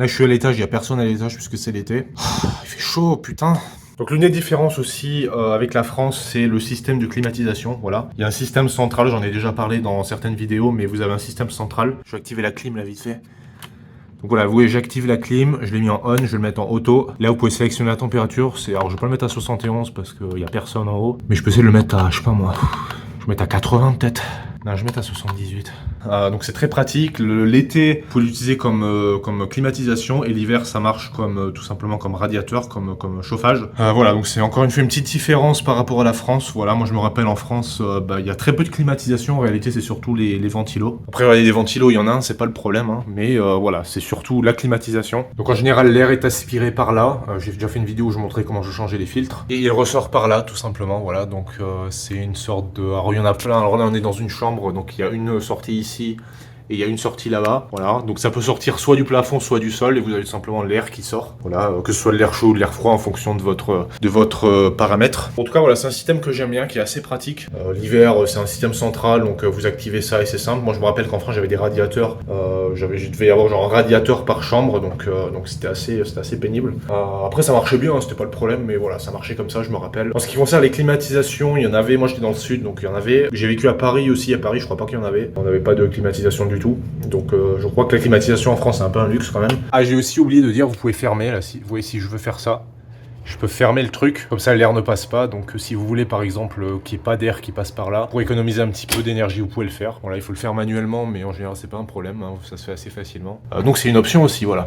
Là, je suis à l'étage, il y a personne à l'étage puisque c'est l'été. Il fait chaud, putain. Donc l'une des différences aussi avec la France, c'est le système de climatisation, voilà. Il y a un système central, j'en ai déjà parlé dans certaines vidéos, mais vous avez un système central. Je vais activer la clim là vite fait. Donc voilà, vous voyez, j'active la clim, je l'ai mis en on, je vais le mettre en auto. Là, vous pouvez sélectionner la température. Alors, je vais pas le mettre à 71 parce qu'il y a personne en haut. Mais je peux essayer de le mettre à, je sais pas moi, je vais mettre à 80 peut-être. Non, je vais mettre à 78. Donc c'est très pratique. L'été, vous pouvez l'utiliser comme climatisation et l'hiver, ça marche comme tout simplement comme radiateur, comme chauffage. Voilà, donc c'est encore une fois une petite différence par rapport à la France. Voilà, moi je me rappelle en France, il y a très peu de climatisation. En réalité, c'est surtout les ventilos. Après, regardez, les ventilos, il y en a un, c'est pas le problème, hein, mais voilà, c'est surtout la climatisation. Donc en général, l'air est aspiré par là. J'ai déjà fait une vidéo où je montrais comment je changeais les filtres et il ressort par là, tout simplement. Voilà, donc c'est une sorte de. Alors il y en a plein. Alors là, on est dans une chambre, donc il y a une sortie ici et il y a une sortie là-bas, voilà. Donc ça peut sortir soit du plafond, soit du sol, et vous avez tout simplement l'air qui sort, voilà, que ce soit de l'air chaud ou de l'air froid en fonction de votre paramètre. En tout cas, voilà, c'est un système que j'aime bien, qui est assez pratique. L'hiver, c'est un système central, donc vous activez ça et c'est simple. Moi, je me rappelle qu'en France, j'avais des radiateurs, je devais y avoir genre un radiateur par chambre, donc c'était assez pénible. Après, ça marchait bien, hein, c'était pas le problème, mais voilà, ça marchait comme ça, je me rappelle. En ce qui concerne les climatisations, il y en avait, moi j'étais dans le sud, donc il y en avait. J'ai vécu à Paris aussi, à Paris, je crois pas qu'il y en avait. On n'avait pas de climatisation du tout. Donc je crois que la climatisation en France c'est un peu un luxe quand même. Ah, j'ai aussi oublié de dire, vous pouvez fermer là, si vous voyez, si je veux faire ça, je peux fermer le truc, comme ça l'air ne passe pas. Donc si vous voulez par exemple qu'il n'y ait pas d'air qui passe par là, pour économiser un petit peu d'énergie, vous pouvez le faire. Bon là il faut le faire manuellement, mais en général c'est pas un problème, hein, ça se fait assez facilement. Donc c'est une option aussi, voilà.